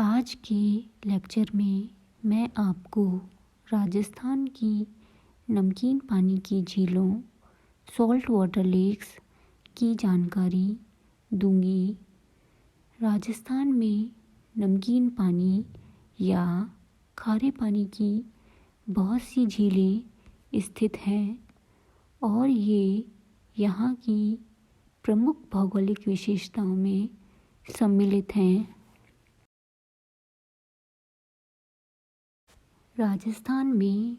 आज के लेक्चर में मैं आपको राजस्थान की नमकीन पानी की झीलों सॉल्ट वाटर लेक्स की जानकारी दूंगी। राजस्थान में नमकीन पानी या खारे पानी की बहुत सी झीलें स्थित हैं और ये यहाँ की प्रमुख भौगोलिक विशेषताओं में सम्मिलित हैं। राजस्थान में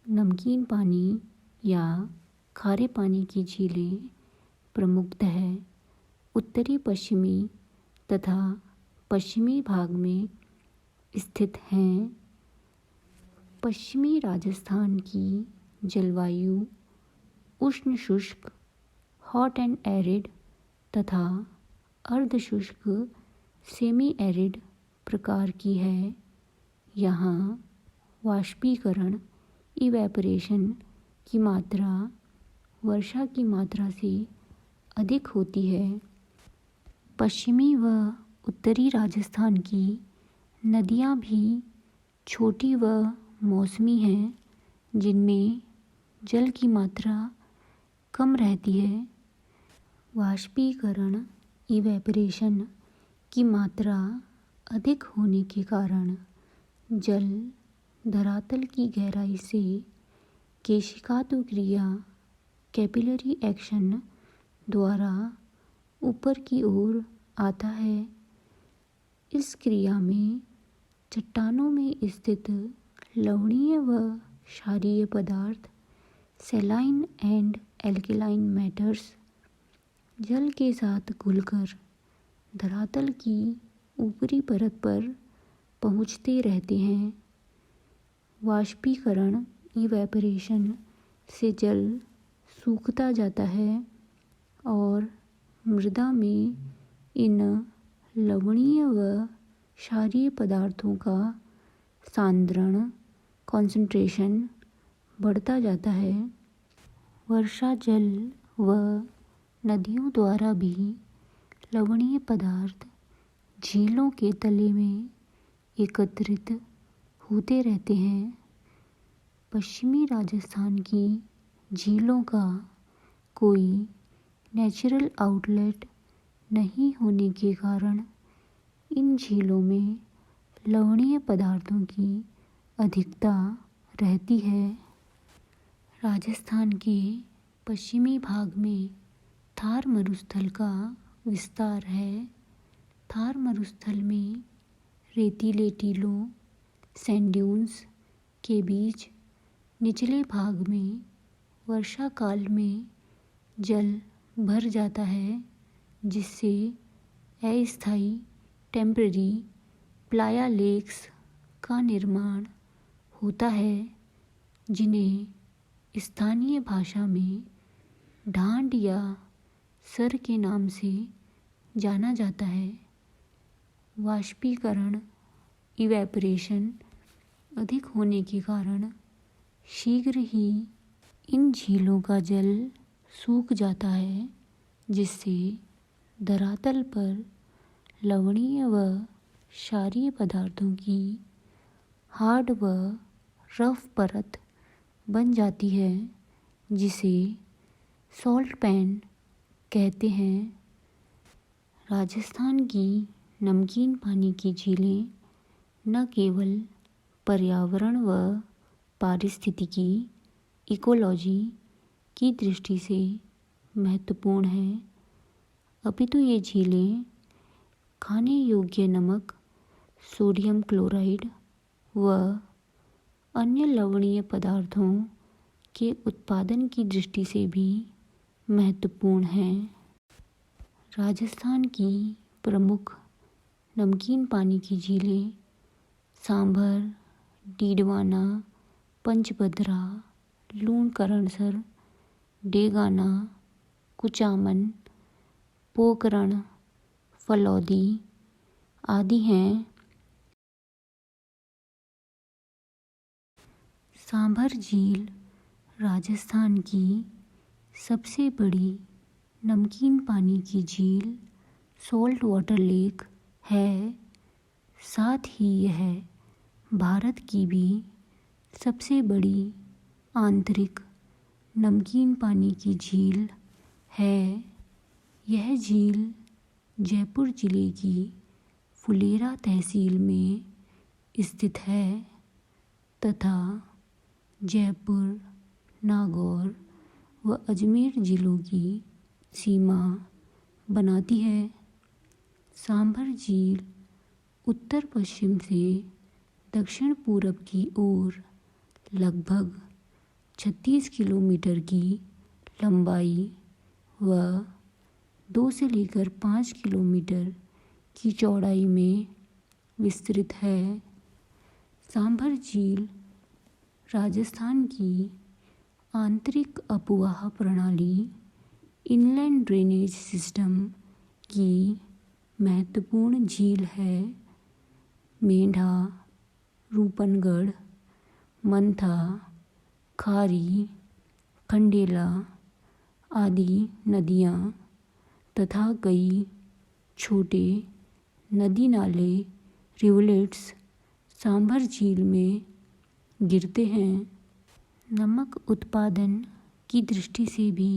नमकीन पानी या खारे पानी की झीलें प्रमुखतः उत्तरी पश्चिमी तथा पश्चिमी भाग में स्थित हैं। पश्चिमी राजस्थान की जलवायु उष्ण शुष्क हॉट एंड एरिड तथा अर्ध शुष्क सेमी एरिड प्रकार की है। यहाँ वाष्पीकरण इवेपोरेशन की मात्रा वर्षा की मात्रा से अधिक होती है। पश्चिमी व उत्तरी राजस्थान की नदियाँ भी छोटी व मौसमी हैं, जिनमें जल की मात्रा कम रहती है। वाष्पीकरण इवेपोरेशन की मात्रा अधिक होने के कारण जल धरातल की गहराई से केशिकातु क्रिया कैपिलरी एक्शन द्वारा ऊपर की ओर आता है। इस क्रिया में चट्टानों में स्थित लवणीय व क्षारीय पदार्थ सैलाइन एंड एल्कलाइन मैटर्स जल के साथ घुलकर धरातल की ऊपरी परत पर पहुँचते रहते हैं। वाष्पीकरण इवेपोरेशन से जल सूखता जाता है और मृदा में इन लवणीय व क्षारीय पदार्थों का सांद्रण कंसंट्रेशन बढ़ता जाता है। वर्षा जल व नदियों द्वारा भी लवणीय पदार्थ झीलों के तले में एकत्रित होते रहते हैं। पश्चिमी राजस्थान की झीलों का कोई नेचुरल आउटलेट नहीं होने के कारण इन झीलों में लवणीय पदार्थों की अधिकता रहती है। राजस्थान के पश्चिमी भाग में थार मरुस्थल का विस्तार है। थार मरुस्थल में रेतीले टीलों सैंड ड्यून्स के बीच निचले भाग में वर्षा काल में जल भर जाता है, जिससे अस्थायी टेम्पररी प्लाया लेक्स का निर्माण होता है, जिन्हें स्थानीय भाषा में ढांड या सर के नाम से जाना जाता है। वाष्पीकरण इवेपोरेशन अधिक होने के कारण शीघ्र ही इन झीलों का जल सूख जाता है, जिससे धरातल पर लवणीय व क्षारीय पदार्थों की हार्ड व रफ परत बन जाती है, जिसे सॉल्ट पैन कहते हैं। राजस्थान की नमकीन पानी की झीलें न केवल पर्यावरण व पारिस्थितिकी इकोलॉजी की दृष्टि से महत्वपूर्ण है, अपितु ये झीलें खाने योग्य नमक सोडियम क्लोराइड व अन्य लवणीय पदार्थों के उत्पादन की दृष्टि से भी महत्वपूर्ण हैं। राजस्थान की प्रमुख नमकीन पानी की झीलें सांभर, डीडवाना, पंचभद्रा, लूणकरणसर, डेगाना, कुचामन, पोकरण, फलौदी आदि हैं। सांभर झील राजस्थान की सबसे बड़ी नमकीन पानी की झील सॉल्ट वाटर लेक है। साथ ही यह भारत की भी सबसे बड़ी आंतरिक नमकीन पानी की झील है। यह झील जयपुर जिले की फुलेरा तहसील में स्थित है तथा जयपुर, नागौर व अजमेर जिलों की सीमा बनाती है। सांभर झील उत्तर पश्चिम से दक्षिण पूरब की ओर लगभग 36 किलोमीटर की लंबाई व 2 से लेकर 5 किलोमीटर की चौड़ाई में विस्तृत है। सांभर झील राजस्थान की आंतरिक अपवाह प्रणाली इनलैंड ड्रेनेज सिस्टम की महत्वपूर्ण झील है। मेंढा, रूपनगढ़, मंथा, खारी, खंडेला आदि नदियाँ तथा कई छोटे नदी नाले रिवलेट्स सांभर झील में गिरते हैं। नमक उत्पादन की दृष्टि से भी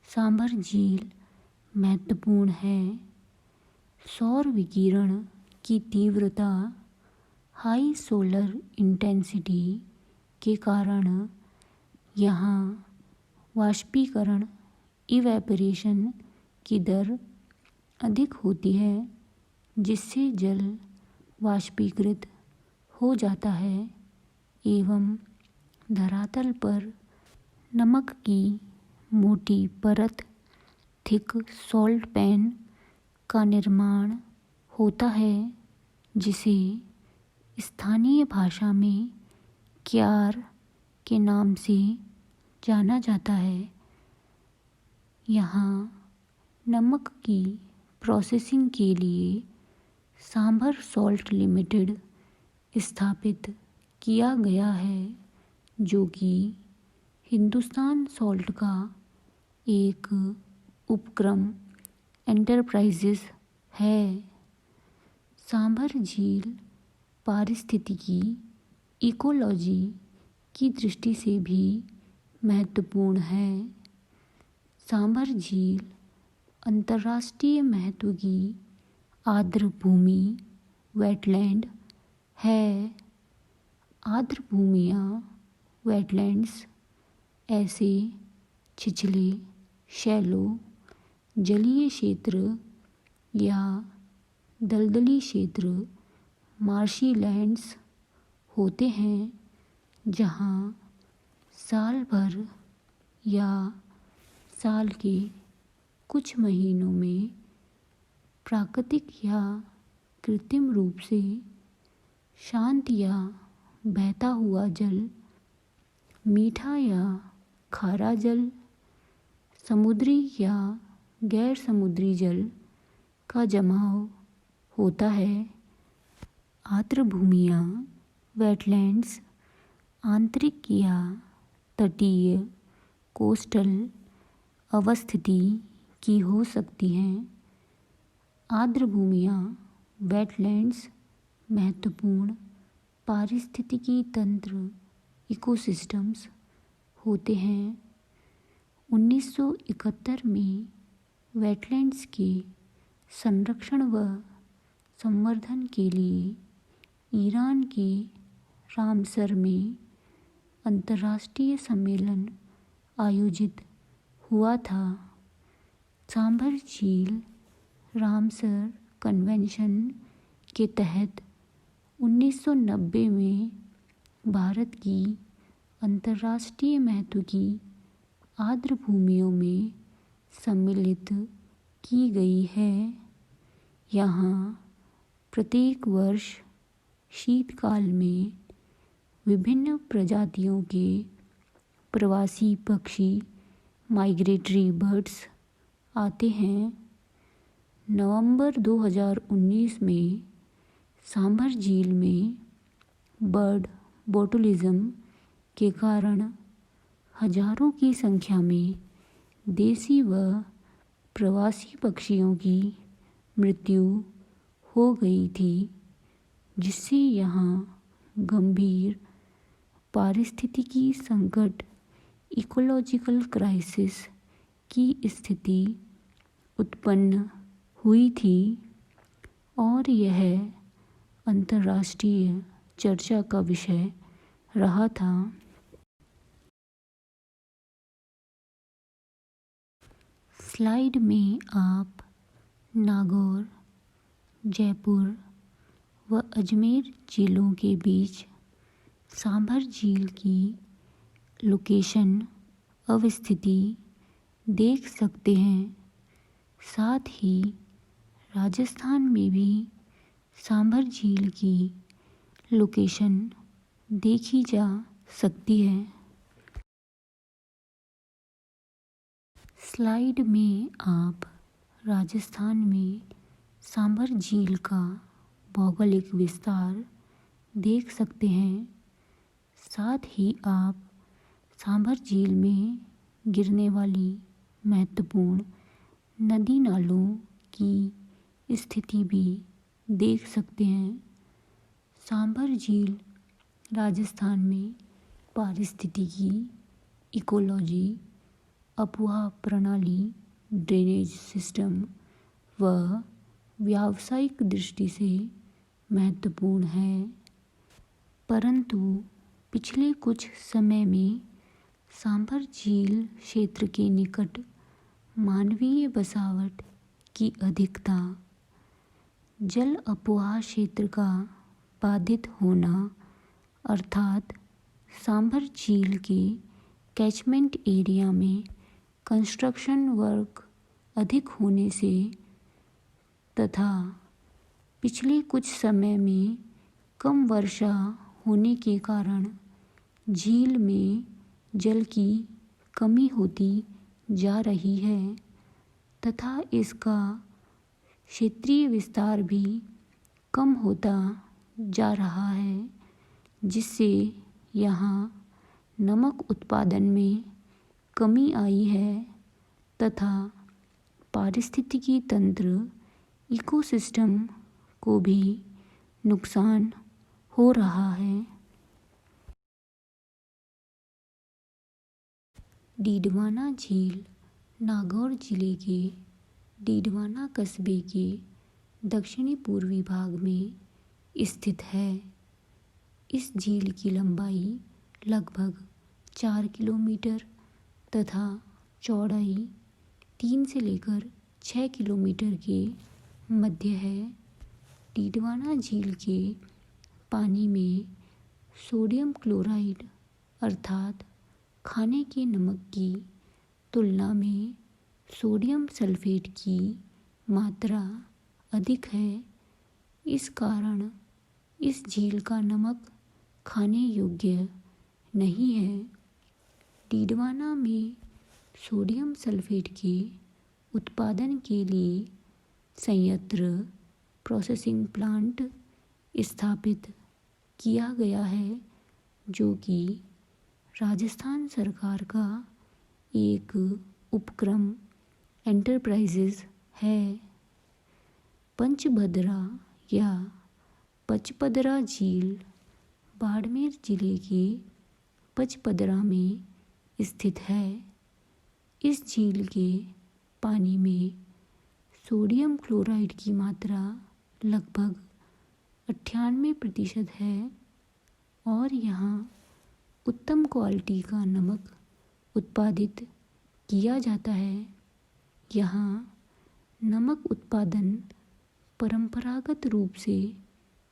सांभर झील महत्वपूर्ण है। सौर विकिरण की तीव्रता हाई सोलर इंटेंसिटी के कारण यहाँ वाष्पीकरण इवेपोरेशन की दर अधिक होती है, जिससे जल वाष्पीकृत हो जाता है एवं धरातल पर नमक की मोटी परत थिक सॉल्ट पैन का निर्माण होता है, जिसे स्थानीय भाषा में क्यार के नाम से जाना जाता है। यहाँ नमक की प्रोसेसिंग के लिए सांभर सॉल्ट लिमिटेड स्थापित किया गया है, जो कि हिंदुस्तान सॉल्ट का एक उपक्रम एंटरप्राइजेस है। सांभर झील पारिस्थितिकी इकोलॉजी की दृष्टि से भी महत्वपूर्ण है। सांभर झील अंतर्राष्ट्रीय महत्व की आर्द्र भूमि वेटलैंड है। आर्द्र भूमियाँ वेटलैंड्स ऐसे छिछले शैलो जलीय क्षेत्र या दलदली क्षेत्र मार्शी लैंड्स होते हैं, जहाँ साल भर या साल के कुछ महीनों में प्राकृतिक या कृत्रिम रूप से शांत या बहता हुआ जल, मीठा या खारा जल, समुद्री या गैर समुद्री जल का जमाव होता है। आर्द्र भूमियाँ वेटलैंड्स आंतरिक या तटीय कोस्टल अवस्थिति की हो सकती हैं। आर्द्र भूमियाँ वेटलैंड्स महत्वपूर्ण पारिस्थितिकी तंत्र इकोसिस्टम्स होते हैं। 1971 में वेटलैंड्स के संरक्षण व संवर्धन के लिए ईरान के रामसर में अंतर्राष्ट्रीय सम्मेलन आयोजित हुआ था। सांभर झील रामसर कन्वेंशन के तहत 1990 में भारत की अंतर्राष्ट्रीय महत्व की आर्द्र भूमियों में सम्मिलित की गई है। यहाँ प्रत्येक वर्ष शीतकाल में विभिन्न प्रजातियों के प्रवासी पक्षी माइग्रेटरी बर्ड्स आते हैं। नवंबर 2019 में सांभर झील में बर्ड बोटुलिज्म के कारण हजारों की संख्या में देसी व प्रवासी पक्षियों की मृत्यु हो गई थी। जिससे यहाँ गंभीर पारिस्थितिकी संकट इकोलॉजिकल क्राइसिस की स्थिति उत्पन्न हुई थी और यह अंतर्राष्ट्रीय चर्चा का विषय रहा था। स्लाइड में आप नागौर, जयपुर व अजमेर जिलों के बीच सांभर झील की लोकेशन अवस्थिति देख सकते हैं। साथ ही राजस्थान में भी सांभर झील की लोकेशन देखी जा सकती है। स्लाइड में आप राजस्थान में सांभर झील का भौगोलिक विस्तार देख सकते हैं। साथ ही आप सांभर झील में गिरने वाली महत्वपूर्ण नदी नालों की स्थिति भी देख सकते हैं। सांभर झील राजस्थान में पारिस्थितिकी, इकोलॉजी, अपवाह प्रणाली, ड्रेनेज सिस्टम व व्यावसायिक दृष्टि से महत्वपूर्ण है, परंतु पिछले कुछ समय में सांभर झील क्षेत्र के निकट मानवीय बसावट की अधिकता, जल अपवाह क्षेत्र का बाधित होना अर्थात सांभर झील के कैचमेंट एरिया में कंस्ट्रक्शन वर्क अधिक होने से तथा पिछले कुछ समय में कम वर्षा होने के कारण झील में जल की कमी होती जा रही है तथा इसका क्षेत्रीय विस्तार भी कम होता जा रहा है, जिससे यहाँ नमक उत्पादन में कमी आई है तथा पारिस्थितिकी तंत्र इकोसिस्टम को भी नुकसान हो रहा है। डीडवाना झील नागौर जिले के डीडवाना कस्बे के दक्षिणी पूर्वी भाग में स्थित है। इस झील की लंबाई लगभग 4 किलोमीटर तथा चौड़ाई 3 से लेकर 6 किलोमीटर के मध्य है। डीडवाना झील के पानी में सोडियम क्लोराइड अर्थात खाने के नमक की तुलना में सोडियम सल्फेट की मात्रा अधिक है। इस कारण इस झील का नमक खाने योग्य नहीं है। डीडवाना में सोडियम सल्फेट के उत्पादन के लिए संयंत्र प्रोसेसिंग प्लांट स्थापित किया गया है, जो कि राजस्थान सरकार का एक उपक्रम एंटरप्राइजेज है। पंचभद्रा या पचपदरा झील बाड़मेर जिले के पचपदरा में स्थित है। इस झील के पानी में सोडियम क्लोराइड की मात्रा लगभग 98% है और यहाँ उत्तम क्वालिटी का नमक उत्पादित किया जाता है। यहाँ नमक उत्पादन परंपरागत रूप से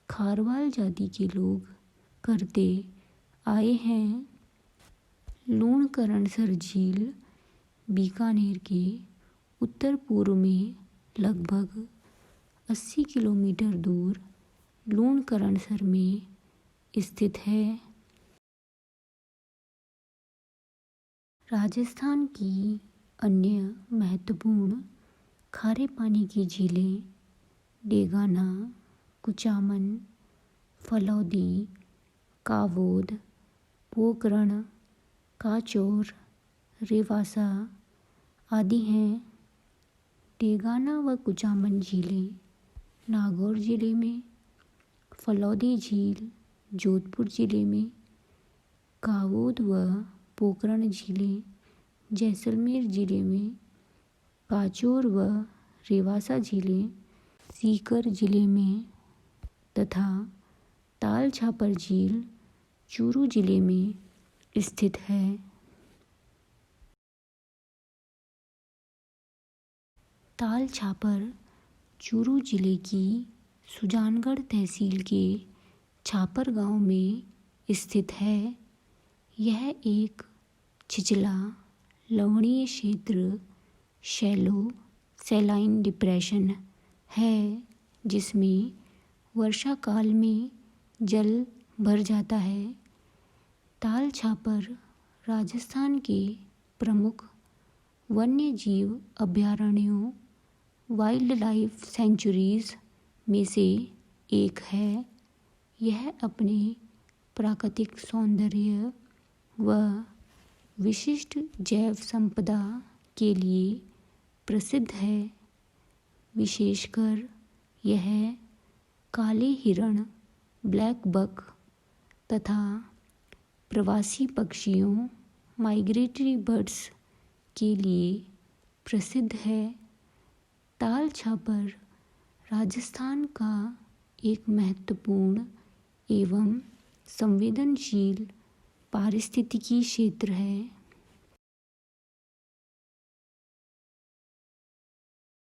खारवाल जाति के लोग करते आए हैं। लूणकरणसर झील बीकानेर के उत्तर पूर्व में लगभग 80 किलोमीटर दूर लूणकरणसर में स्थित है। राजस्थान की अन्य महत्वपूर्ण खारे पानी की झीलें डेगाना, कुचामन, फलौदी, कावोद, पोकरण, काचोर, रेवासा आदि हैं। डेगाना व कुचामन झीलें नागौर जिले में, फलौदी झील जोधपुर ज़िले में, कावोद व पोखरण झीलें जैसलमेर ज़िले में, काचोर व रेवासा झीलें सीकर ज़िले में तथा ताल छापर झील चूरू ज़िले में स्थित है। ताल छापर चूरू ज़िले की सुजानगढ़ तहसील के छापर गांव में स्थित है। यह एक छिछला लवणीय क्षेत्र शैलो सैलाइन डिप्रेशन है जिसमें वर्षा काल में जल भर जाता है। ताल छापर राजस्थान के प्रमुख वन्य जीव अभयारण्यों वाइल्ड लाइफ सेंचुरीज में से एक है। यह अपने प्राकृतिक सौंदर्य व विशिष्ट जैव संपदा के लिए प्रसिद्ध है। विशेषकर यह काले हिरण, ब्लैक बक तथा प्रवासी पक्षियों माइग्रेटरी बर्ड्स के लिए प्रसिद्ध है। ताल छापर राजस्थान का एक महत्वपूर्ण एवं संवेदनशील पारिस्थितिकी क्षेत्र है।